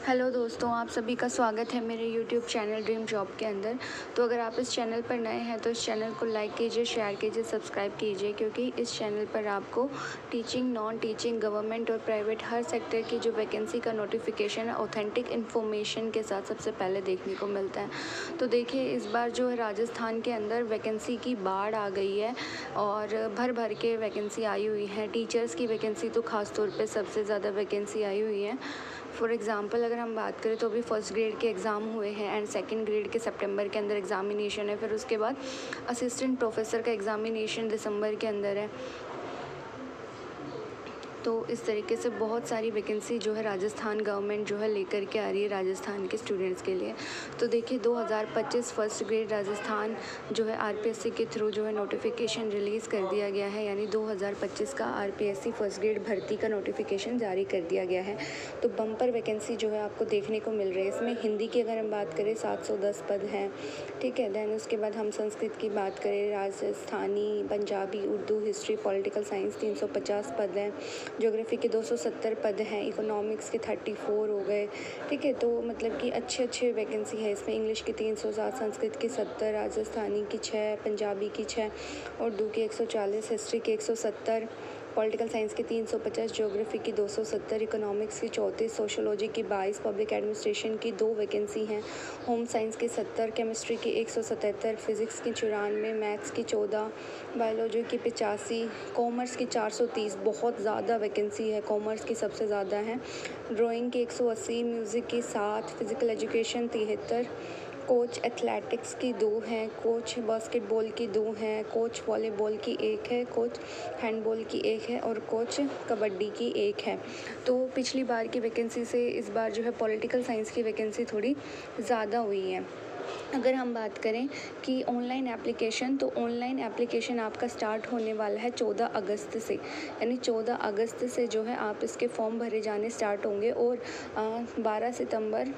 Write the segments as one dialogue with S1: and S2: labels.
S1: Hello दोस्तों, आप सभी का स्वागत है मेरे यूट्यूब चैनल ड्रीम जॉब के अंदर। तो अगर आप इस चैनल पर नए हैं तो इस चैनल को लाइक कीजिए, शेयर कीजिए, सब्सक्राइब कीजिए, क्योंकि इस चैनल पर आपको टीचिंग, नॉन टीचिंग, गवर्नमेंट और प्राइवेट हर सेक्टर की जो वैकेंसी का नोटिफिकेशन है ऑथेंटिक इन्फॉर्मेशन के साथ सबसे पहले देखने को मिलता है। तो देखिए, इस बार जो है राजस्थान के अंदर वैकेंसी की बाढ़ आ गई है और भर भर के वैकेंसी आई हुई है। टीचर्स की वैकेंसी तो ख़ास तौर पर सबसे ज़्यादा वैकेंसी आई हुई है। फॉर एग्ज़ाम्पल अगर हम बात करें तो अभी फर्स्ट ग्रेड के एग्ज़ाम हुए हैं एंड सेकंड ग्रेड के सितंबर के अंदर एग्ज़ामिनेशन है। फिर उसके बाद असिस्टेंट प्रोफेसर का एग्ज़ामिनेशन दिसंबर के अंदर है। तो इस तरीके से बहुत सारी वैकेंसी जो है राजस्थान गवर्नमेंट जो है लेकर के आ रही है राजस्थान के स्टूडेंट्स के लिए। तो देखिए 2025 फर्स्ट ग्रेड राजस्थान जो है आरपीएससी के थ्रू जो है नोटिफिकेशन रिलीज़ कर दिया गया है, यानी 2025 का आरपीएससी फर्स्ट ग्रेड भर्ती का नोटिफिकेशन जारी कर दिया गया है। तो बम्पर वैकेंसी जो है आपको देखने को मिल रही है। इसमें हिंदी की अगर हम बात करें 710 पद हैं, ठीक है। दैन उसके बाद हम संस्कृत की बात करें, Rajasthani, Punjabi, Urdu, history, political science 350 पद हैं। ज्योग्राफी के 270 पद हैं, इकोनॉमिक्स के 34 हो गए, ठीक है। तो मतलब कि अच्छे वैकेंसी है इसमें। इंग्लिश की 307, संस्कृत की 70, राजस्थानी की 6, पंजाबी की 6, उर्दू की 140, हिस्ट्री की 170, पॉलिटिकल साइंस की 350, ज्योग्राफी की 270, इकोनॉमिक्स की 34, सोशोलॉजी की 22, पब्लिक एडमिनिस्ट्रेशन की 2 वैकेंसी हैं, होम साइंस की 70, केमिस्ट्री की 177, फिज़िक्स की 94, मैथ्स की 14, बायोलॉजी की 85, कॉमर्स की 430। बहुत ज़्यादा वैकेंसी है, कॉमर्स की सबसे ज़्यादा है। ड्राइंग की 180, म्यूज़िक की 7, फिज़िकल एजुकेशन 73, कोच एथलेटिक्स की 2 हैं, कोच बास्केटबॉल की 2 हैं, कोच वॉलीबॉल की 1 है, कोच हैंडबॉल की 1 है और कोच कबड्डी की 1 है। तो पिछली बार की वैकेंसी से इस बार जो है पॉलिटिकल साइंस की वैकेंसी थोड़ी ज़्यादा हुई है। अगर हम बात करें कि ऑनलाइन एप्लीकेशन, तो ऑनलाइन एप्लीकेशन आपका स्टार्ट होने वाला है 14 अगस्त से, यानी 14 अगस्त से जो है आप इसके फॉर्म भरे जाने स्टार्ट होंगे और 12 सितंबर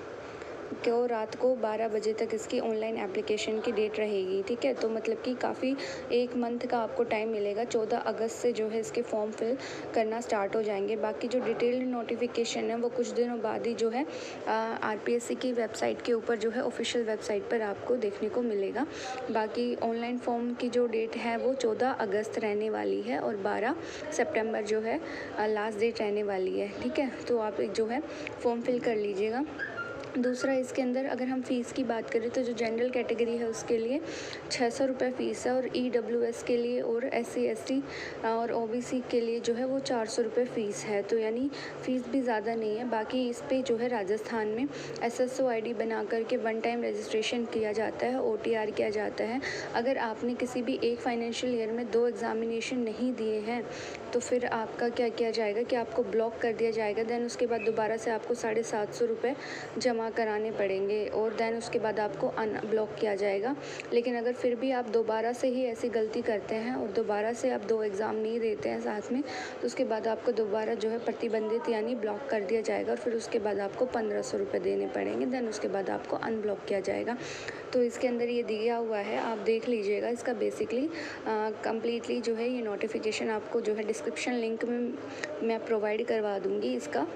S1: को रात को 12 बजे तक इसकी ऑनलाइन एप्लीकेशन की डेट रहेगी, ठीक है। तो मतलब कि काफ़ी 1 मंथ का आपको टाइम मिलेगा। 14 अगस्त से जो है इसके फॉर्म फिल करना स्टार्ट हो जाएंगे। बाकी जो डिटेल्ड नोटिफिकेशन है वो कुछ दिनों बाद ही जो है आरपीएससी की वेबसाइट के ऊपर जो है ऑफिशियल वेबसाइट पर आपको देखने को मिलेगा। बाकी ऑनलाइन फॉर्म की जो डेट है वो 14 अगस्त रहने वाली है और 12 सितंबर जो है लास्ट डेट रहने वाली है, ठीक है। तो आप जो है फॉर्म फिल कर लीजिएगा। दूसरा, इसके अंदर अगर हम फ़ीस की बात करें तो जो जनरल कैटेगरी है उसके लिए 600 रुपये फ़ीस है और ईडब्ल्यूएस के लिए और एससी एसटी और ओबीसी के लिए जो है वो 400 रुपये फ़ीस है। तो यानी फ़ीस भी ज़्यादा नहीं है। बाकी इस पे जो है राजस्थान में एसएसओ आईडी बना करके 1 टाइम रजिस्ट्रेशन किया जाता है, ओटीआर किया जाता है। अगर आपने किसी भी एक फाइनेंशियल ईयर में 2 एग्ज़ामिनेशन नहीं दिए हैं तो फिर आपका क्या किया जाएगा कि आपको ब्लॉक कर दिया जाएगा। देन उसके बाद दोबारा से आपको 750 रुपये जमा कराने पड़ेंगे और देन उसके बाद आपको अनब्लॉक किया जाएगा। लेकिन अगर फिर भी आप दोबारा से ही ऐसी गलती करते हैं और दोबारा से आप 2 एग्ज़ाम नहीं देते हैं साथ में, तो उसके बाद आपको दोबारा जो है प्रतिबंधित यानी ब्लॉक कर दिया जाएगा और फिर उसके बाद आपको 1500 रुपये देने पड़ेंगे। देन उसके बाद आपको अनब्लॉक किया जाएगा। तो इसके अंदर ये दिया हुआ है, आप देख लीजिएगा। इसका बेसिकली कम्प्लीटली जो है ये नोटिफिकेशन आपको जो है डिस्क्रिप्शन लिंक में मैं प्रोवाइड करवा दूँगी इसका,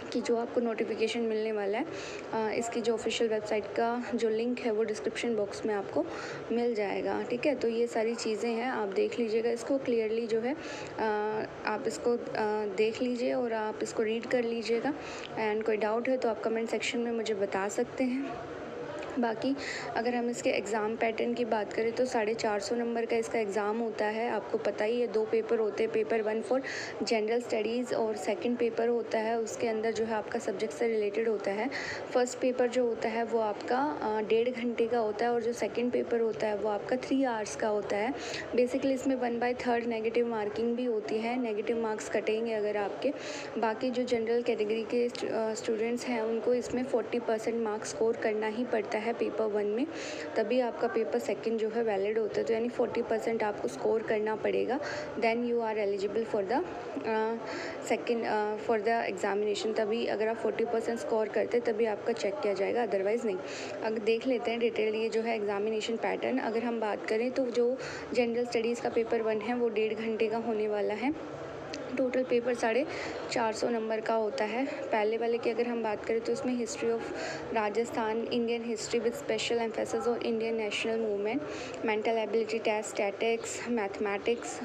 S1: कि जो आपको नोटिफिकेशन मिलने वाला है इसकी जो ऑफिशियल वेबसाइट का जो लिंक है वो डिस्क्रिप्शन बॉक्स में आपको मिल जाएगा, ठीक है। तो ये सारी चीज़ें हैं, आप देख लीजिएगा इसको क्लियरली जो है आप इसको देख लीजिए और आप इसको रीड कर लीजिएगा। एंड कोई डाउट है तो आप कमेंट सेक्शन में मुझे बता सकते हैं। बाकी अगर हम इसके एग्ज़ाम पैटर्न की बात करें तो 450 नंबर का इसका एग्ज़ाम होता है। आपको पता ही है 2 पेपर होते हैं। पेपर 1 फॉर जनरल स्टडीज़ और सेकंड पेपर होता है उसके अंदर जो है आपका सब्जेक्ट से रिलेटेड होता है। फर्स्ट पेपर जो होता है वो आपका 1.5 घंटे का होता है और जो सेकंड पेपर होता है वो आपका 3 आवर्स का होता है। बेसिकली इसमें 1/3 नेगेटिव मार्किंग भी होती है, नेगेटिव मार्क्स कटेंगे अगर आपके। बाकी जो जनरल कैटेगरी के स्टूडेंट्स हैं उनको इसमें 40% मार्क्स स्कोर करना ही पड़ता है पेपर 1 में, तभी आपका पेपर 2 जो है वैलिड होता है। तो यानी 40% आपको स्कोर करना पड़ेगा। Then you are eligible for the second for the examination. तभी अगर आप 40% स्कोर करते तभी आपका चेक किया जाएगा, अदरवाइज़ नहीं। अगर देख लेते हैं डिटेल ये जो है एग्ज़ामिनेशन पैटर्न। अगर हम बात करें तो जो जनरल स्टडीज़ का पेपर 1 है वो 1.5 घंटे का होने वाला है। टोटल पेपर 450 नंबर का होता है। पहले वाले की अगर हम बात करें तो इसमें history of Rajasthan, Indian history with special emphasis और Indian national movement, mental ability test, statics, mathematics,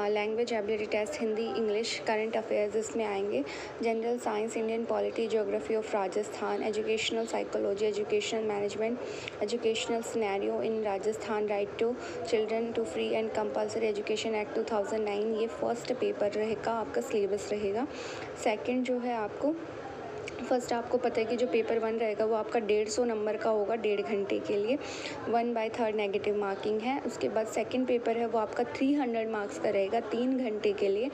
S1: language ability test, Hindi, English, current affairs इसमें आएंगे, general science, Indian polity, geography of Rajasthan, educational psychology, educational management, educational scenario in Rajasthan, right to children to free and compulsory education act 2009, ये first paper रहेगा, आपका syllabus रहेगा। Second जो है first आपको पता है कि जो पेपर 1 रहेगा वो आपका 150 नंबर का होगा, 1.5 घंटे के लिए, 1/3 नेगेटिव मार्किंग है। उसके बाद सेकंड पेपर है वो आपका 300 मार्क्स का रहेगा, 3 घंटे के लिए,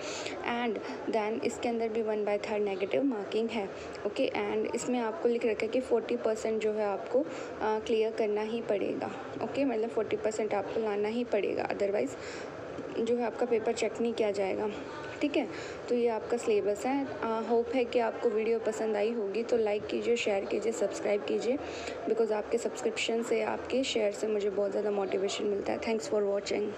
S1: एंड देन इसके अंदर भी 1/3 नेगेटिव मार्किंग है। ओके, एंड इसमें आपको लिख रखा है कि 40% जो है आपको क्लियर करना ही पड़ेगा। ओके, मतलब 40% आपको लाना ही पड़ेगा, अदरवाइज़ जो है आपका पेपर चेक नहीं किया जाएगा। ठीक है, तो ये आपका सिलेबस है। होप है कि आपको वीडियो पसंद आई होगी, तो लाइक कीजिए, शेयर कीजिए, सब्सक्राइब कीजिए, बिकॉज़ आपके सब्सक्रिप्शन से, आपके शेयर से मुझे बहुत ज़्यादा मोटिवेशन मिलता है। Thanks for watching.